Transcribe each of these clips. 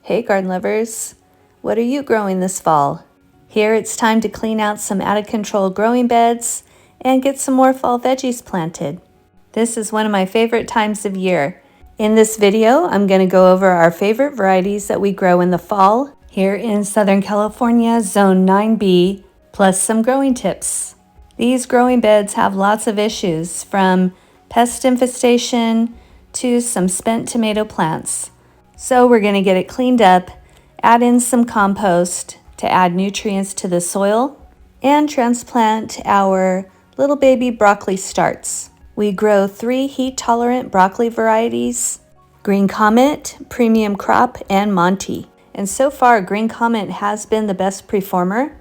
Hey garden lovers, what are you growing this fall? Here it's time to clean out some out of control growing beds and get some more fall veggies planted. This is one of my favorite times of year. In this video, I'm going to go over our favorite varieties that we grow in the fall here in Southern California, Zone 9B, plus some growing tips. These growing beds have lots of issues, from pest infestation to some spent tomato plants. So we're going to get it cleaned up, add in some compost to add nutrients to the soil, and transplant our little baby broccoli starts. We grow 3 heat-tolerant broccoli varieties: Green Comet, Premium Crop, and Monty. And so far, Green Comet has been the best performer.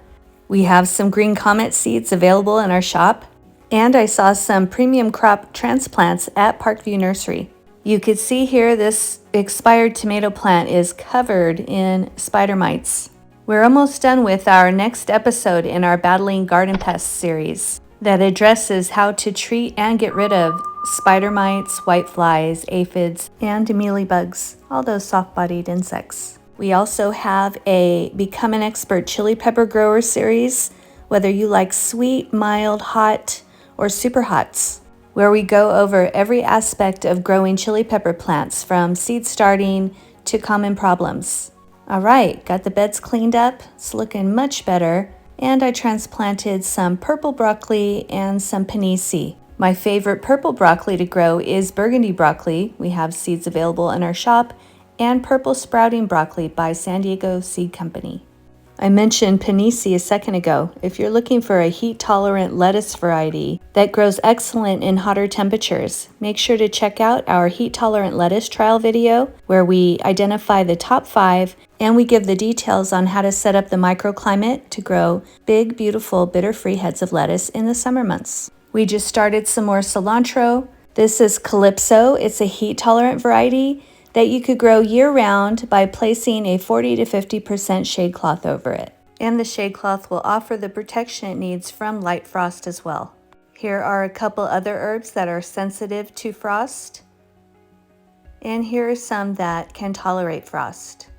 We have some Green Comet seeds available in our shop, and I saw some Premium Crop transplants at Parkview Nursery. You could see here this expired tomato plant is covered in spider mites. We're almost done with our next episode in our Battling Garden Pests series that addresses how to treat and get rid of spider mites, whiteflies, aphids, and mealybugs, all those soft-bodied insects. We also have a Become an Expert chili pepper grower series, whether you like sweet, mild, hot, or super hots, where we go over every aspect of growing chili pepper plants, from seed starting to common problems. All right, got the beds cleaned up, it's looking much better, and I transplanted some purple broccoli and some Agnese. My favorite purple broccoli to grow is burgundy broccoli. We have seeds available in our shop, and purple sprouting broccoli by San Diego Seed Company. I mentioned Agnese a second ago. If you're looking for a heat-tolerant lettuce variety that grows excellent in hotter temperatures, make sure to check out our heat-tolerant lettuce trial video, where we identify the top 5 and we give the details on how to set up the microclimate to grow big, beautiful, bitter-free heads of lettuce in the summer months. We just started some more cilantro. This is Calypso. It's a heat-tolerant variety that you could grow year-round by placing a 40 to 50% shade cloth over it. And the shade cloth will offer the protection it needs from light frost as well. Here are a couple other herbs that are sensitive to frost. And here are some that can tolerate frost.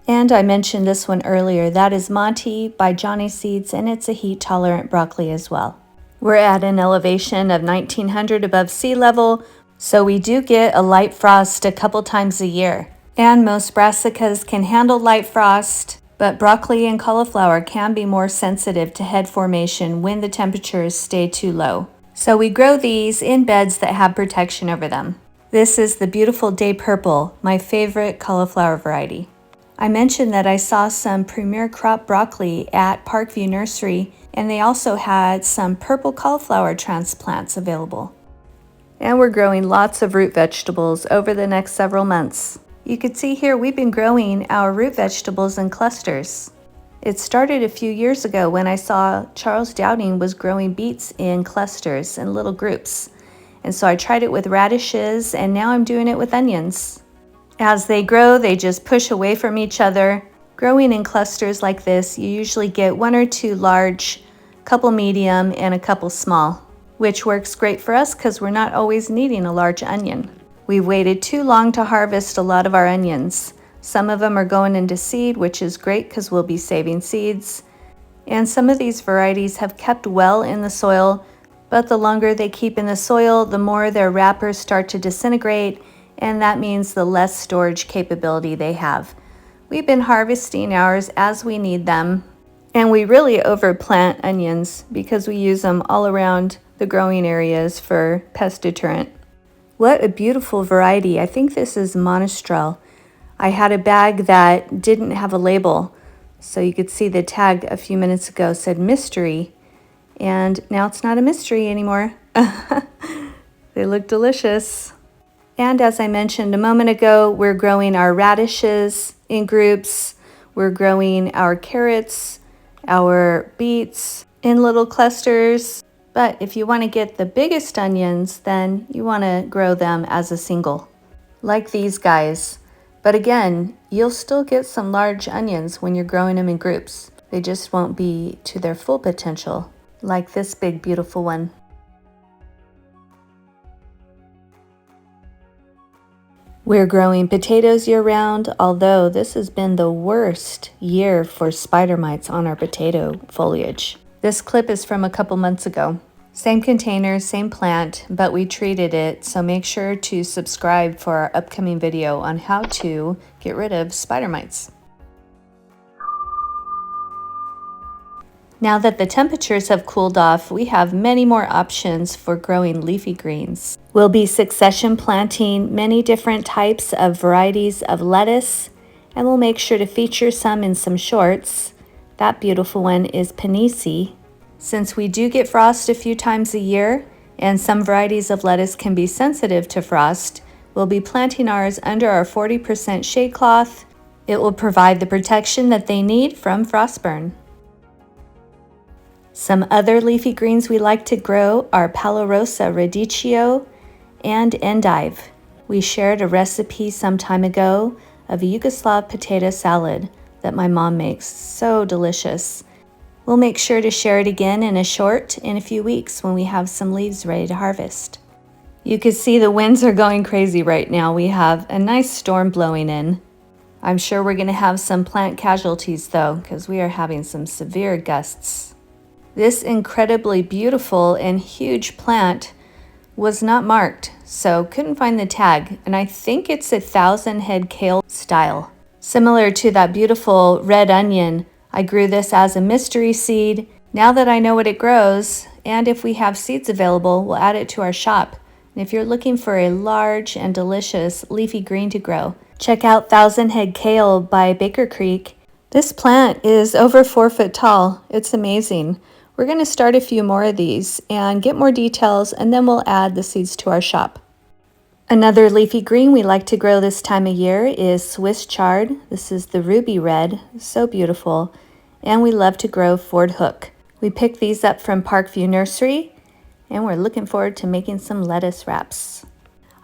And I mentioned this one earlier. That is Monty by Johnny Seeds, and it's a heat-tolerant broccoli as well. We're at an elevation of 1900 above sea level, so we do get a light frost a couple times a year. And most brassicas can handle light frost, but broccoli and cauliflower can be more sensitive to head formation when the temperatures stay too low. So we grow these in beds that have protection over them. This is the beautiful Day Purple, my favorite cauliflower variety. I mentioned that I saw some Premier Crop broccoli at Parkview Nursery, and they also had some purple cauliflower transplants available. And we're growing lots of root vegetables over the next several months. You can see here we've been growing our root vegetables in clusters. It started a few years ago when I saw Charles Dowding was growing beets in clusters in little groups. And so I tried it with radishes, and now I'm doing it with onions. As they grow, they just push away from each other. Growing in clusters like this, you usually get 1 or 2 large, couple medium, and a couple small, which works great for us because we're not always needing a large onion. We've waited too long to harvest a lot of our onions. Some of them are going into seed, which is great because we'll be saving seeds. And some of these varieties have kept well in the soil, but the longer they keep in the soil, the more their wrappers start to disintegrate, and that means the less storage capability they have. We've been harvesting ours as we need them, and we really overplant onions because we use them all around the growing areas for pest deterrent. What a beautiful variety. I think this is Monastrell. I had a bag that didn't have a label, so you could see the tag a few minutes ago said mystery, and now it's not a mystery anymore. They look delicious. And as I mentioned a moment ago, we're growing our radishes in groups. We're growing our carrots, our beets in little clusters. But if you want to get the biggest onions, then you want to grow them as a single, like these guys. But again, you'll still get some large onions when you're growing them in groups. They just won't be to their full potential, like this big, beautiful one. We're growing potatoes year-round, although this has been the worst year for spider mites on our potato foliage. This clip is from a couple months ago. Same container, same plant, but we treated it, so make sure to subscribe for our upcoming video on how to get rid of spider mites. Now that the temperatures have cooled off, we have many more options for growing leafy greens. We'll be succession planting many different types of varieties of lettuce, and we'll make sure to feature some in some shorts. That beautiful one is Agnese. Since we do get frost a few times a year, and some varieties of lettuce can be sensitive to frost, we'll be planting ours under our 40% shade cloth. It will provide the protection that they need from frostburn. Some other leafy greens we like to grow are Palmarosa radicchio and endive. We shared a recipe some time ago of a Yugoslav potato salad that my mom makes. So delicious. We'll make sure to share it again in a short in a few weeks when we have some leaves ready to harvest. You can see the winds are going crazy right now. We have a nice storm blowing in. I'm sure we're going to have some plant casualties though, because we are having some severe gusts. This incredibly beautiful and huge plant was not marked, so couldn't find the tag, and I think it's a 1,000 head kale style. Similar to that beautiful red onion, I grew this as a mystery seed. Now that I know what it grows, and if we have seeds available, we'll add it to our shop. And if you're looking for a large and delicious leafy green to grow, check out 1,000 Head Kale by Baker Creek. This plant is over 4 foot tall. It's amazing. We're going to start a few more of these and get more details, and then we'll add the seeds to our shop. Another leafy green we like to grow this time of year is Swiss chard. This is the ruby red, so beautiful, and we love to grow Ford Hook. We picked these up from Parkview Nursery, and we're looking forward to making some lettuce wraps.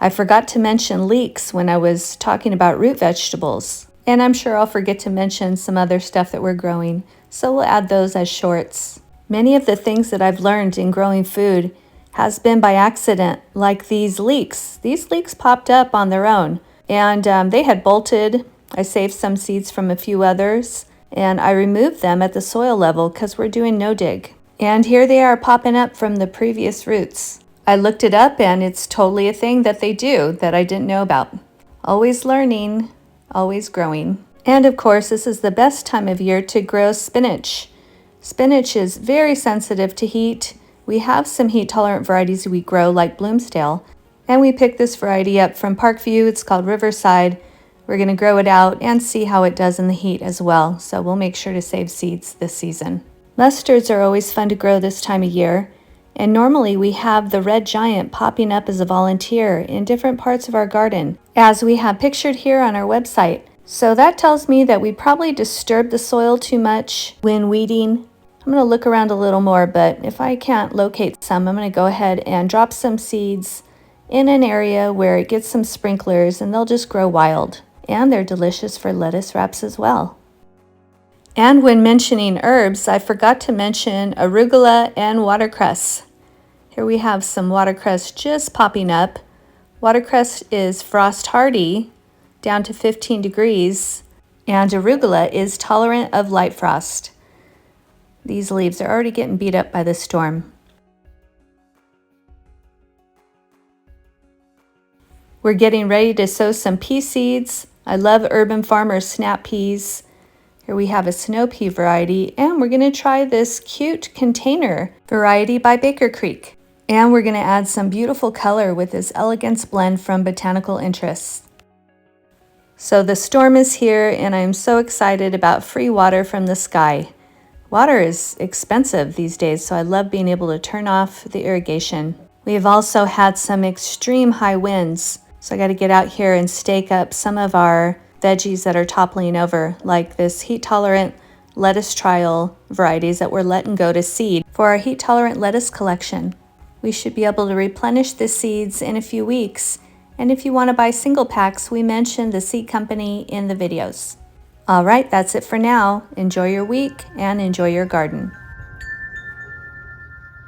I forgot to mention leeks when I was talking about root vegetables, and I'm sure I'll forget to mention some other stuff that we're growing, so we'll add those as shorts. Many of the things that I've learned in growing food has been by accident, like these leeks. These leeks popped up on their own, and they had bolted. I saved some seeds from a few others, and I removed them at the soil level because we're doing no dig. And here they are popping up from the previous roots. I looked it up, and it's totally a thing that they do that I didn't know about. Always learning, always growing. And of course, this is the best time of year to grow spinach. Spinach is very sensitive to heat. We have some heat-tolerant varieties we grow, like Bloomsdale, and we picked this variety up from Parkview. It's called Riverside. We're going to grow it out and see how it does in the heat as well, so we'll make sure to save seeds this season. Mustards are always fun to grow this time of year, and normally we have the red giant popping up as a volunteer in different parts of our garden, as we have pictured here on our website. So that tells me that we probably disturbed the soil too much when weeding. I'm going to look around a little more, but if I can't locate some, I'm going to go ahead and drop some seeds in an area where it gets some sprinklers, and they'll just grow wild. And they're delicious for lettuce wraps as well. And when mentioning herbs, I forgot to mention arugula and watercress. Here we have some watercress just popping up. Watercress is frost hardy, down to 15 degrees, and arugula is tolerant of light frost. These leaves are already getting beat up by the storm. We're getting ready to sow some pea seeds. I love Urban Farmer's snap peas. Here we have a snow pea variety, and we're going to try this cute container variety by Baker Creek. And we're going to add some beautiful color with this Elegance blend from Botanical Interests. So the storm is here, and I'm so excited about free water from the sky. Water is expensive these days, so I love being able to turn off the irrigation. We have also had some extreme high winds, so I got to get out here and stake up some of our veggies that are toppling over, like this heat-tolerant lettuce trial varieties that we're letting go to seed for our heat-tolerant lettuce collection. We should be able to replenish the seeds in a few weeks, and if you want to buy single packs, we mentioned the seed company in the videos. All right, that's it for now. Enjoy your week and enjoy your garden.